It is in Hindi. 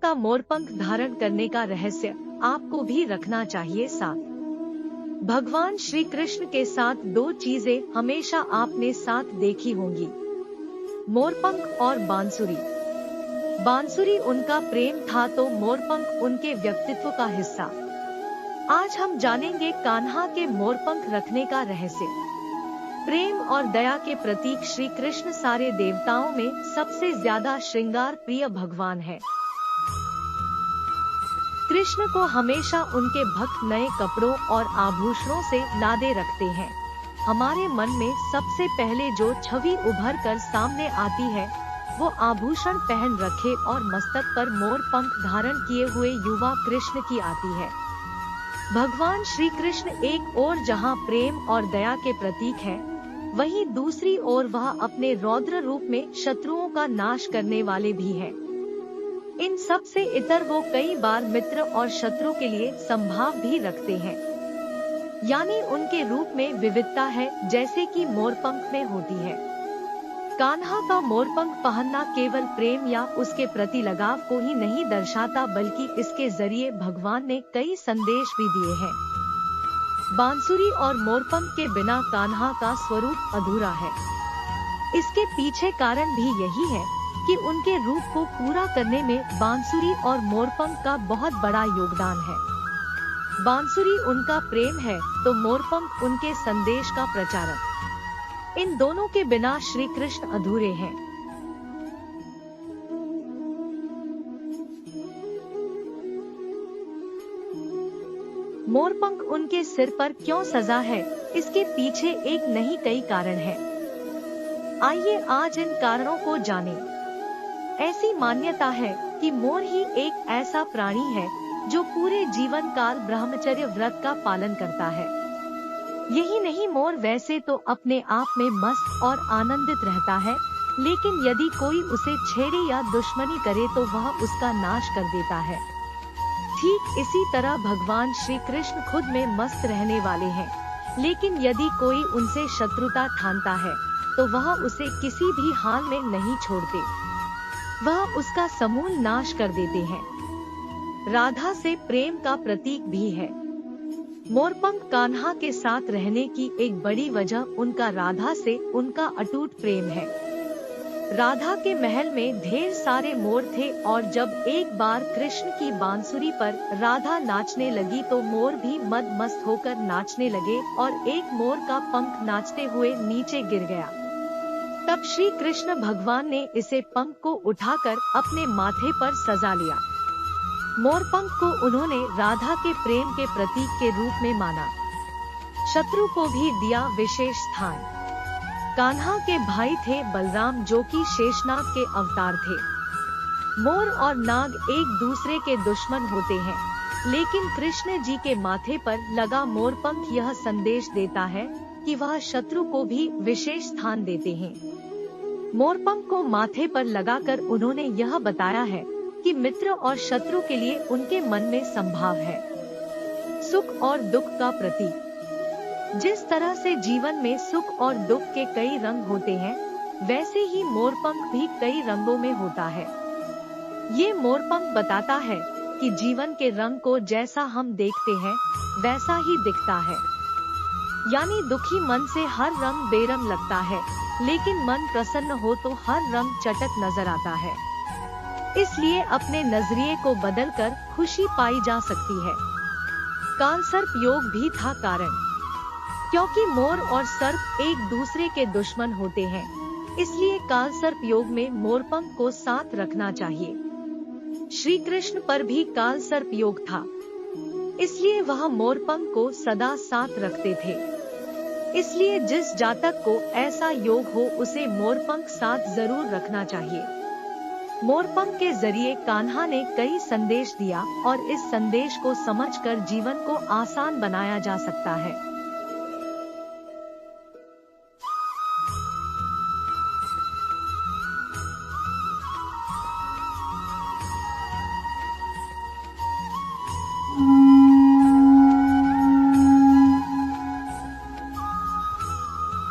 का मोरपंख धारण करने का रहस्य आपको भी रखना चाहिए साथ। भगवान श्री कृष्ण के साथ दो चीजें हमेशा आपने साथ देखी होंगी, मोरपंख और बांसुरी। बांसुरी उनका प्रेम था तो मोरपंख उनके व्यक्तित्व का हिस्सा। आज हम जानेंगे कान्हा के मोरपंख रखने का रहस्य। प्रेम और दया के प्रतीक श्री कृष्ण सारे देवताओं में सबसे ज्यादा श्रृंगार प्रिय भगवान है। कृष्ण को हमेशा उनके भक्त नए कपड़ों और आभूषणों से लादे रखते हैं। हमारे मन में सबसे पहले जो छवि उभर कर सामने आती है वो आभूषण पहन रखे और मस्तक पर मोर पंख धारण किए हुए युवा कृष्ण की आती है। भगवान श्री कृष्ण एक ओर जहां प्रेम और दया के प्रतीक है, वहीं दूसरी ओर वह अपने रौद्र रूप में शत्रुओं का नाश करने वाले भी हैं। इन सब से इतर वो कई बार मित्र और शत्रु के लिए संभाव भी रखते हैं, यानी उनके रूप में विविधता है जैसे कि मोरपंख में होती है। कान्हा का मोरपंख पहनना केवल प्रेम या उसके प्रति लगाव को ही नहीं दर्शाता, बल्कि इसके जरिए भगवान ने कई संदेश भी दिए हैं। बांसुरी और मोरपंख के बिना कान्हा का स्वरूप अधूरा है। इसके पीछे कारण भी यही है कि उनके रूप को पूरा करने में बांसुरी और मोरपंख का बहुत बड़ा योगदान है। बांसुरी उनका प्रेम है तो मोरपंख उनके संदेश का प्रचारक। इन दोनों के बिना श्री कृष्ण अधूरे हैं। मोरपंख उनके सिर पर क्यों सजा है, इसके पीछे एक नहीं कई कारण है। आइए आज इन कारणों को जानें। ऐसी मान्यता है कि मोर ही एक ऐसा प्राणी है जो पूरे जीवन काल ब्रह्मचर्य व्रत का पालन करता है। यही नहीं, मोर वैसे तो अपने आप में मस्त और आनंदित रहता है, लेकिन यदि कोई उसे छेड़े या दुश्मनी करे तो वह उसका नाश कर देता है। ठीक इसी तरह भगवान श्री कृष्ण खुद में मस्त रहने वाले हैं, लेकिन यदि कोई उनसे शत्रुता ठानता है तो वह उसे किसी भी हाल में नहीं छोड़ते, वह उसका समूल नाश कर देते हैं। राधा से प्रेम का प्रतीक भी है। मोरपंख कान्हा के साथ रहने की एक बड़ी वजह उनका राधा से उनका अटूट प्रेम है। राधा के महल में ढेर सारे मोर थे और जब एक बार कृष्ण की बांसुरी पर राधा नाचने लगी तो मोर भी मद मस्त होकर नाचने लगे और एक मोर का पंख नाचते हुए नीचे गिर गया। तब श्री कृष्ण भगवान ने इसे पंख को उठाकर अपने माथे पर सजा लिया। मोरपंख को उन्होंने राधा के प्रेम के प्रतीक के रूप में माना। शत्रु को भी दिया विशेष स्थान। कान्हा के भाई थे बलराम, जो कि शेषनाग के अवतार थे। मोर और नाग एक दूसरे के दुश्मन होते हैं, लेकिन कृष्ण जी के माथे पर लगा मोरपंख यह संदेश देता है कि वह शत्रु को भी विशेष स्थान देते हैं। मोरपंख को माथे पर लगाकर उन्होंने यह बताया है कि मित्र और शत्रु के लिए उनके मन में संभाव है। सुख और दुख का प्रतीक। जिस तरह से जीवन में सुख और दुख के कई रंग होते हैं, वैसे ही मोरपंख भी कई रंगों में होता है। ये मोरपंख बताता है कि जीवन के रंग को जैसा हम देखते हैं वैसा ही दिखता है। यानी दुखी मन से हर रंग बेरंग लगता है, लेकिन मन प्रसन्न हो तो हर रंग चटक नजर आता है। इसलिए अपने नजरिए को बदलकर खुशी पाई जा सकती है। कालसर्प योग भी था कारण, क्योंकि मोर और सर्प एक दूसरे के दुश्मन होते हैं, इसलिए कालसर्प योग में मोरपंख को साथ रखना चाहिए। श्री कृष्ण पर भी कालसर्प योग था, इसलिए वह मोरपंख को सदा साथ रखते थे। इसलिए जिस जातक को ऐसा योग हो उसे मोरपंख साथ जरूर रखना चाहिए। मोरपंख के जरिए कान्हा ने कई संदेश दिया और इस संदेश को समझकर जीवन को आसान बनाया जा सकता है।